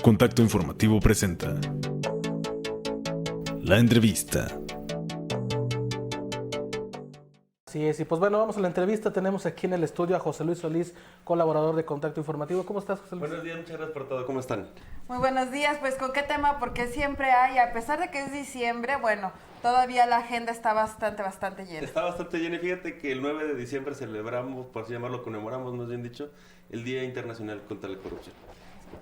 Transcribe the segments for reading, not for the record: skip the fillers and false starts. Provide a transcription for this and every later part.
Contacto Informativo presenta la entrevista. Así es, y pues bueno, vamos a la entrevista. Tenemos aquí en el estudio a José Luis Solís, colaborador de Contacto Informativo. ¿Cómo estás, José Luis? Buenos días, muchas gracias por todo. ¿Cómo están? Muy buenos días, pues ¿con qué tema? Porque siempre hay, a pesar de que es diciembre, bueno, todavía la agenda está bastante llena. Está bastante lleno y fíjate que el 9 de diciembre celebramos, por así llamarlo, conmemoramos, más bien dicho, el Día Internacional contra la Corrupción.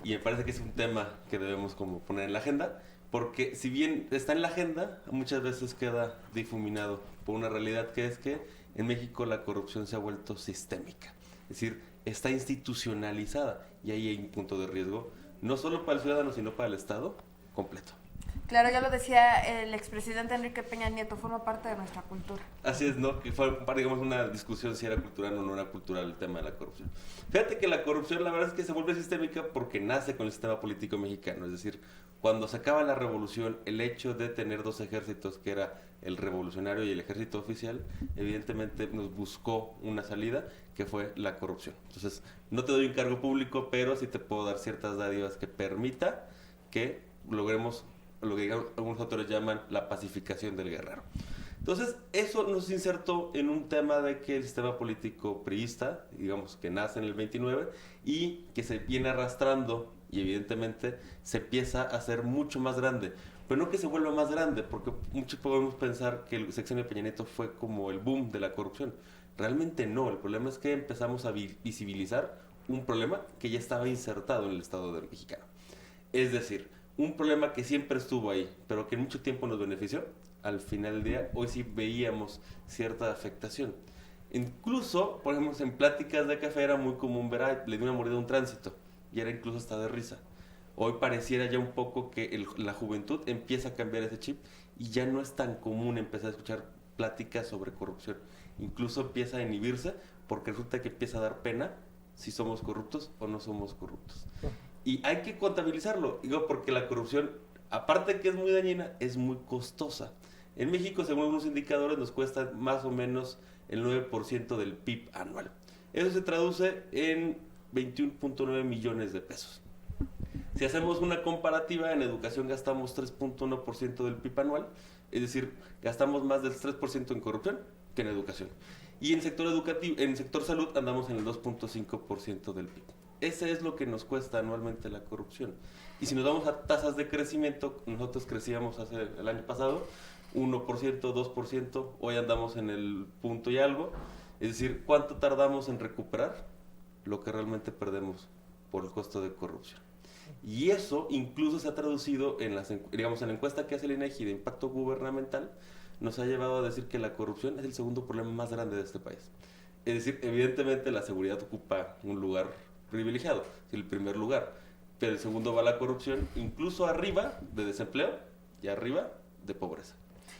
Y me parece que es un tema que debemos como poner en la agenda, porque si bien está en la agenda, muchas veces queda difuminado por una realidad que es que en México la corrupción se ha vuelto sistémica. Es decir, está institucionalizada y ahí hay un punto de riesgo, no solo para el ciudadano, sino para el Estado completo. Claro, ya lo decía el expresidente Enrique Peña Nieto, forma parte de nuestra cultura. Así es, ¿no? Que fue, digamos, una discusión si era cultural o no era cultural el tema de la corrupción. Fíjate que la corrupción, la verdad es que se vuelve sistémica porque nace con el sistema político mexicano. Es decir, cuando se acaba la revolución, el hecho de tener dos ejércitos, que era el revolucionario y el ejército oficial, evidentemente nos buscó una salida, que fue la corrupción. Entonces, no te doy un cargo público, pero sí te puedo dar ciertas dádivas que permita que logremos lo que algunos autores llaman la pacificación del guerrero. Entonces, eso nos insertó en un tema de que el sistema político priista, digamos que nace en el 29 y que se viene arrastrando y evidentemente se empieza a hacer mucho más grande. Pero no que se vuelva más grande, porque muchos podemos pensar que el sexenio de Peña Nieto fue como el boom de la corrupción. Realmente no, el problema es que empezamos a visibilizar un problema que ya estaba insertado en el Estado mexicano. Es decir, un problema que siempre estuvo ahí, pero que en mucho tiempo nos benefició, al final del día, hoy sí veíamos cierta afectación. Incluso, por ejemplo, en pláticas de café era muy común ver, ay, le dio una mordida a un tránsito, y era incluso hasta de risa. Hoy pareciera ya un poco que la juventud empieza a cambiar ese chip, y ya no es tan común empezar a escuchar pláticas sobre corrupción. Incluso empieza a inhibirse, porque resulta que empieza a dar pena si somos corruptos o no somos corruptos. Y hay que contabilizarlo, digo, porque la corrupción, aparte de que es muy dañina, es muy costosa. En México, según algunos indicadores, nos cuesta más o menos el 9% del PIB anual. Eso se traduce en 21.9 millones de pesos. Si hacemos una comparativa, en educación gastamos 3.1% del PIB anual, es decir, gastamos más del 3% en corrupción que en educación. Y en sector educativo, en sector salud andamos en el 2.5% del PIB. Ese es lo que nos cuesta anualmente la corrupción. Y si nos vamos a tasas de crecimiento, nosotros crecíamos el año pasado 1%, 2%, hoy andamos en el punto y algo. Es decir, ¿cuánto tardamos en recuperar lo que realmente perdemos por el costo de corrupción? Y eso incluso se ha traducido en digamos, en la encuesta que hace el INEGI de impacto gubernamental, nos ha llevado a decir que la corrupción es el segundo problema más grande de este país. Es decir, evidentemente la seguridad ocupa un lugar privilegiado, el primer lugar, pero el segundo va la corrupción, incluso arriba de desempleo y arriba de pobreza.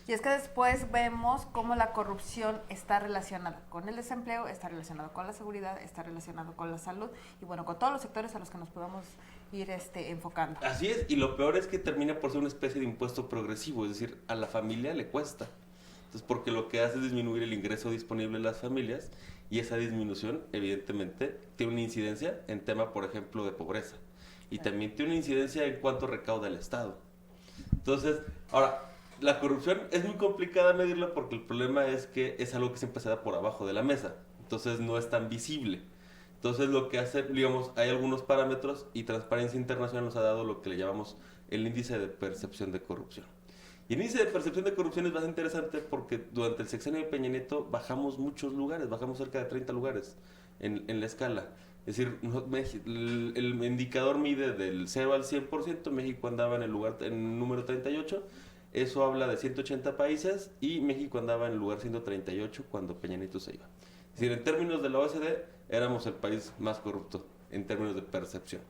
Y es que después vemos cómo la corrupción está relacionada con el desempleo, está relacionado con la seguridad, está relacionado con la salud y bueno, con todos los sectores a los que nos podamos ir enfocando. Así es, y lo peor es que termina por ser una especie de impuesto progresivo, es decir, a la familia le cuesta. Entonces, porque lo que hace es disminuir el ingreso disponible en las familias y esa disminución, evidentemente, tiene una incidencia en tema, por ejemplo, de pobreza. Y también tiene una incidencia en cuánto recauda el Estado. Entonces, ahora, la corrupción es muy complicada medirla porque el problema es que es algo que siempre se da por abajo de la mesa. Entonces, no es tan visible. Entonces, lo que hace, digamos, hay algunos parámetros y Transparencia Internacional nos ha dado lo que le llamamos el índice de percepción de corrupción. Y el índice de percepción de corrupción es bastante interesante porque durante el sexenio de Peña Nieto bajamos muchos lugares, bajamos cerca de 30 lugares en la escala. Es decir, el indicador mide del 0 al 100%, México andaba en el número 38, eso habla de 180 países y México andaba en el lugar 138 cuando Peña Nieto se iba. Es decir, en términos de la OECD, éramos el país más corrupto en términos de percepción.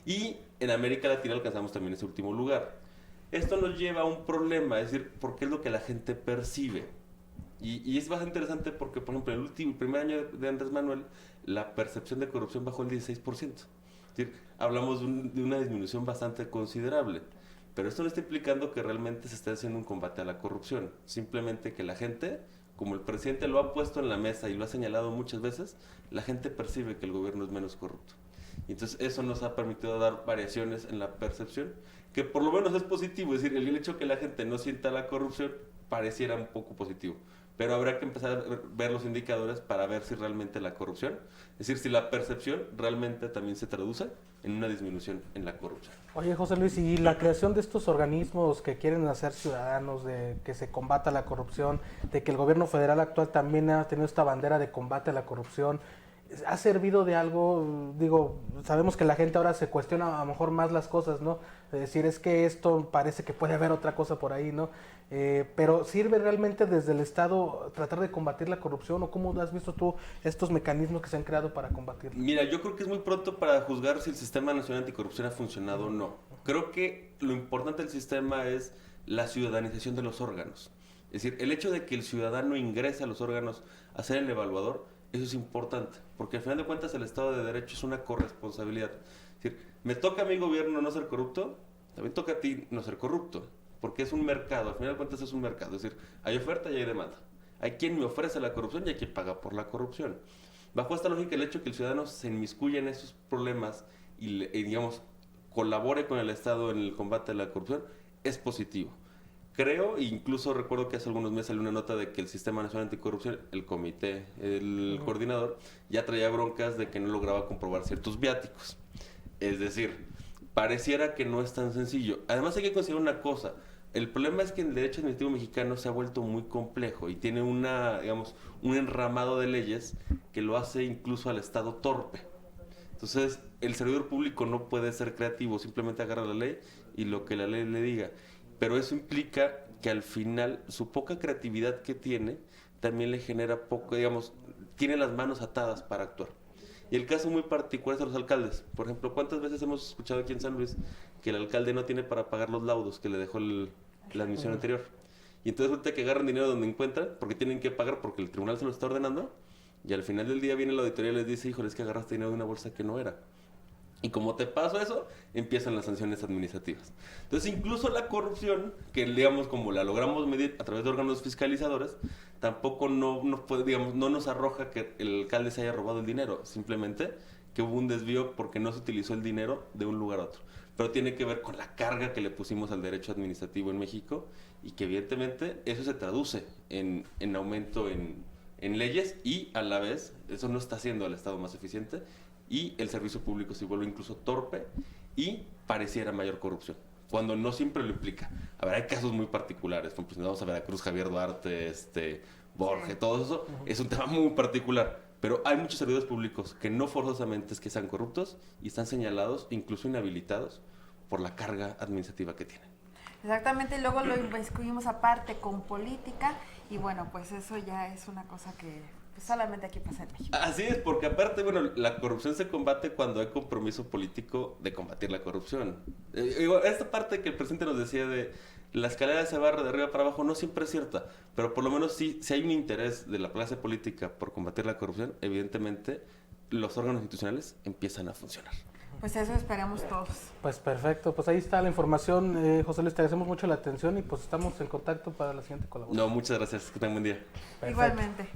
Y en América Latina alcanzamos también ese último lugar. Esto nos lleva a un problema, es decir, porque es lo que la gente percibe. Y es bastante interesante porque, por ejemplo, en el primer año de Andrés Manuel, la percepción de corrupción bajó el 16%. Es decir, hablamos de una disminución bastante considerable. Pero esto no está implicando que realmente se esté haciendo un combate a la corrupción. Simplemente que la gente, como el presidente lo ha puesto en la mesa y lo ha señalado muchas veces, la gente percibe que el gobierno es menos corrupto. Y entonces eso nos ha permitido dar variaciones en la percepción, que por lo menos es positivo. Es decir, el hecho que la gente no sienta la corrupción pareciera un poco positivo. Pero habrá que empezar a ver los indicadores para ver si realmente la corrupción, es decir, si la percepción realmente también se traduce en una disminución en la corrupción. Oye, José Luis, y la creación de estos organismos que quieren hacer ciudadanos, de que se combata la corrupción, de que el gobierno federal actual también ha tenido esta bandera de combate a la corrupción, ¿ha servido de algo? Digo, sabemos que la gente ahora se cuestiona a lo mejor más las cosas, ¿no? Es decir, es que esto parece que puede haber otra cosa por ahí, ¿no? Pero ¿sirve realmente desde el Estado tratar de combatir la corrupción? ¿O cómo has visto tú estos mecanismos que se han creado para combatirla? Mira, yo creo que es muy pronto para juzgar si el Sistema Nacional Anticorrupción ha funcionado o no. Creo que lo importante del sistema es la ciudadanización de los órganos. Es decir, el hecho de que el ciudadano ingrese a los órganos a ser el evaluador, eso es importante, porque al final de cuentas el Estado de Derecho es una corresponsabilidad. Es decir, me toca a mi gobierno no ser corrupto, también toca a ti no ser corrupto, porque es un mercado, al final de cuentas es un mercado. Es decir, hay oferta y hay demanda. Hay quien me ofrece la corrupción y hay quien paga por la corrupción. Bajo esta lógica, el hecho de que el ciudadano se inmiscuya en esos problemas y digamos, colabore con el Estado en el combate a la corrupción es positivo. Creo, incluso recuerdo que hace algunos meses salió una nota de que el Sistema Nacional Anticorrupción, el comité, el coordinador, ya traía broncas de que no lograba comprobar ciertos viáticos. Es decir, pareciera que no es tan sencillo. Además hay que considerar una cosa, el problema es que el derecho administrativo mexicano se ha vuelto muy complejo y tiene digamos, un enramado de leyes que lo hace incluso al Estado torpe. Entonces, el servidor público no puede ser creativo, simplemente agarra la ley y lo que la ley le diga. Pero eso implica que al final su poca creatividad que tiene también le genera poco, digamos, tiene las manos atadas para actuar. Y el caso muy particular es de los alcaldes. Por ejemplo, ¿cuántas veces hemos escuchado aquí en San Luis que el alcalde no tiene para pagar los laudos que le dejó la administración anterior? Y entonces resulta que agarran dinero donde encuentran porque tienen que pagar porque el tribunal se lo está ordenando y al final del día viene la auditoría y les dice, híjole, es que agarraste dinero de una bolsa que no era. Y como te paso eso, empiezan las sanciones administrativas. Entonces, incluso la corrupción, que digamos como la logramos medir a través de órganos fiscalizadores, tampoco no nos arroja que el alcalde se haya robado el dinero, simplemente que hubo un desvío porque no se utilizó el dinero de un lugar a otro. Pero tiene que ver con la carga que le pusimos al derecho administrativo en México y que evidentemente eso se traduce en aumento en leyes y a la vez eso no está haciendo al Estado más eficiente y el servicio público se vuelve incluso torpe y pareciera mayor corrupción, cuando no siempre lo implica. A ver, hay casos muy particulares, por ejemplo, vamos a Veracruz, Javier Duarte, Borges, todo eso, es un tema muy particular, pero hay muchos servidores públicos que no forzosamente es que sean corruptos y están señalados, incluso inhabilitados, por la carga administrativa que tienen. Exactamente, y luego lo inmiscuimos aparte con política y bueno, pues eso ya es una cosa que solamente aquí pasa en México. Así es, porque aparte, bueno, la corrupción se combate cuando hay compromiso político de combatir la corrupción. Esta parte que el presidente nos decía de la escalera se barra de arriba para abajo no siempre es cierta, pero por lo menos si hay un interés de la clase política por combatir la corrupción, evidentemente los órganos institucionales empiezan a funcionar. Pues eso esperamos todos. Pues perfecto, pues ahí está la información. José Luis, te agradecemos mucho la atención y pues estamos en contacto para la siguiente colaboración. No, muchas gracias, que tengan buen día. Perfecto. Igualmente.